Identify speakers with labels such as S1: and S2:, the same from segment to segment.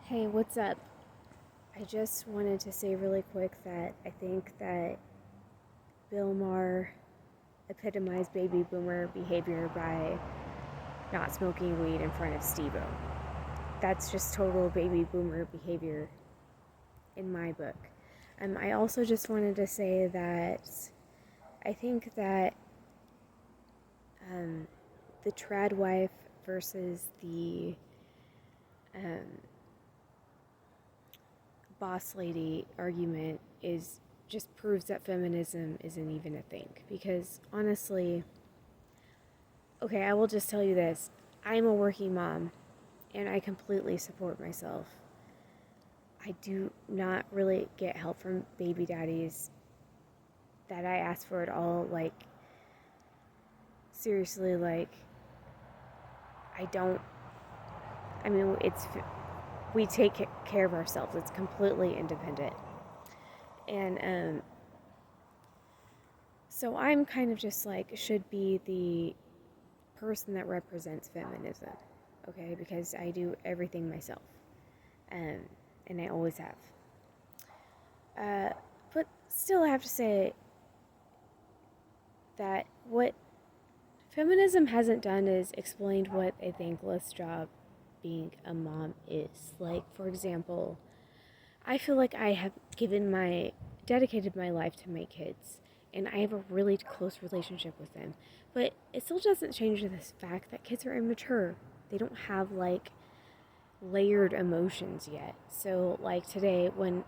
S1: Hey, what's up? I just wanted to say really quick that I think that Bill Maher epitomized baby boomer behavior by not smoking weed in front of Steve-O. That's just total baby boomer behavior in my book. I also just wanted to say that I think that the trad wife versus the um, boss lady argument is just proves that feminism isn't even a thing. Because honestly, okay, I will just tell you this. I'm a working mom and I completely support myself. I do not really get help from baby daddies that I ask for at all. Like, seriously, like, I don't. I mean, we take care of ourselves, it's completely independent. And, so I'm kind of just like, should be the person that represents feminism, okay? Because I do everything myself, um, and I always have. But still, I have to say that what feminism hasn't done is explained what a thankless job being a mom is. Like, for example, I feel like I have dedicated my life to my kids, and I have a really close relationship with them. But it still doesn't change this fact that kids are immature. They don't have like layered emotions yet. So, like today, when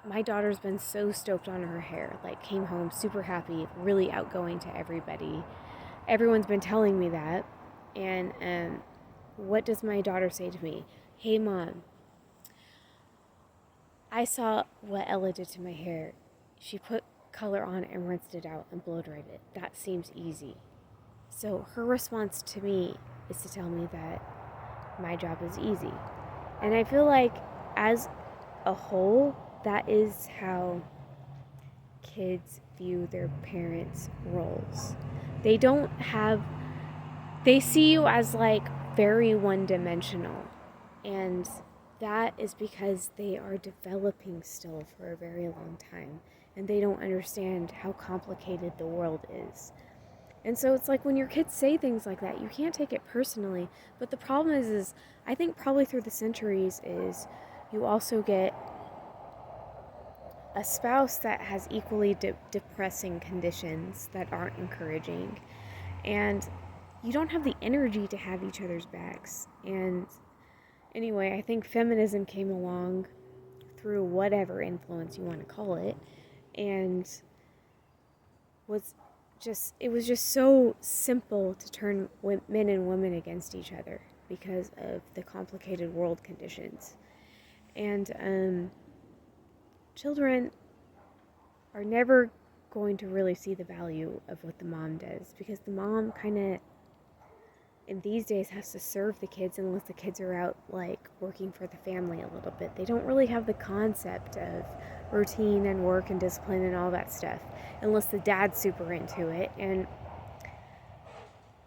S1: my daughter's been so stoked on her hair, like came home super happy, really outgoing to everybody. Everyone's been telling me that. And what does my daughter say to me? Hey, mom, I saw what Ella did to my hair. She put color on it and rinsed it out and blow dried it. That seems easy. So her response to me is to tell me that my job is easy. And I feel like, as a whole, that is how kids view their parents' roles. They don't have, they see you as like very one dimensional. And that is because they are developing still for a very long time. And they don't understand how complicated the world is. And so it's like when your kids say things like that, you can't take it personally. But the problem is I think probably through the centuries is you also get a spouse that has equally depressing conditions that aren't encouraging. And you don't have the energy to have each other's backs. And anyway, I think feminism came along through whatever influence you want to call it, and it was just so simple to turn men and women against each other because of the complicated world conditions. And children are never going to really see the value of what the mom does, because the mom kind of in these days has to serve the kids unless the kids are out like working for the family a little bit. They don't really have the concept of routine and work and discipline and all that stuff unless the dad's super into it. And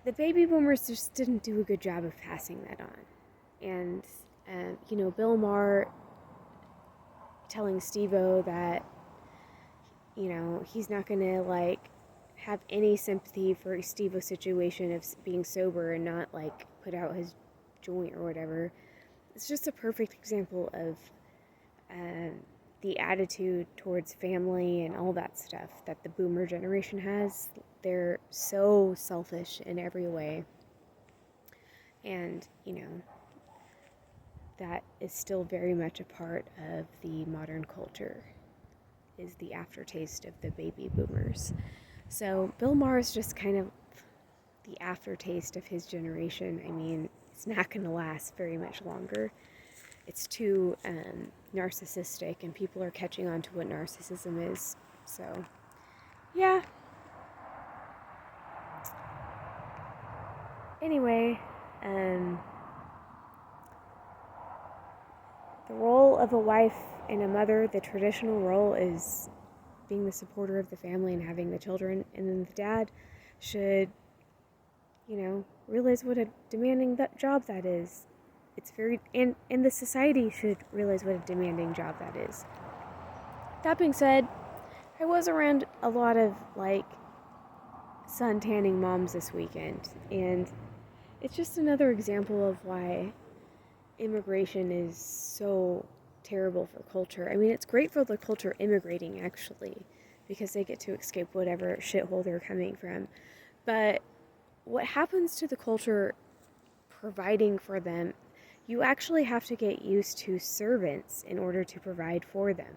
S1: the baby boomers just didn't do a good job of passing that on. And Bill Maher telling Steve-O that he's not gonna like have any sympathy for Steve-O's situation of being sober and not like put out his joint or whatever. It's just a perfect example of the attitude towards family and all that stuff that the boomer generation has. They're so selfish in every way. And, that is still very much a part of the modern culture, is the aftertaste of the baby boomers. So Bill Maher is just kind of the aftertaste of his generation. I mean, it's not going to last very much longer. It's too narcissistic, and people are catching on to what narcissism is. So, yeah. Anyway, the role of a wife and a mother, the traditional role, is being the supporter of the family and having the children, and then the dad should, realize what a demanding job that is. it's very, and the society should realize what a demanding job that is. That being said, I was around a lot of like sun tanning moms this weekend, and it's just another example of why immigration is so terrible for culture. I mean, it's great for the culture immigrating, actually, because they get to escape whatever shithole they're coming from. But what happens to the culture providing for them, you actually have to get used to servants in order to provide for them.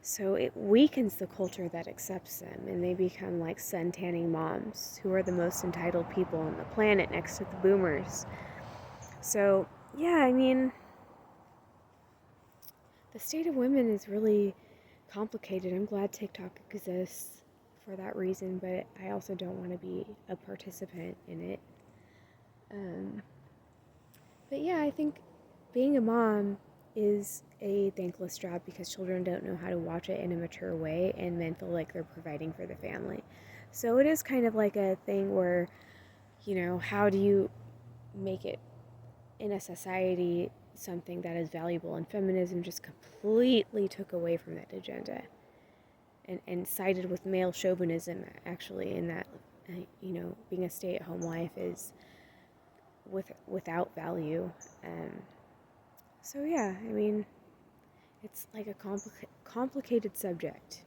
S1: So it weakens the culture that accepts them, and they become like sun tanning moms, who are the most entitled people on the planet next to the boomers. So, yeah, I mean, the state of women is really complicated. I'm glad TikTok exists for that reason, but I also don't want to be a participant in it. Um, but yeah, I think being a mom is a thankless job because children don't know how to watch it in a mature way, and men feel like they're providing for the family. So it is kind of like a thing where, how do you make it in a society something that is valuable? And feminism just completely took away from that agenda, and sided with male chauvinism, actually, in that, being a stay-at-home wife is without value. So yeah, I mean, it's like a complicated subject.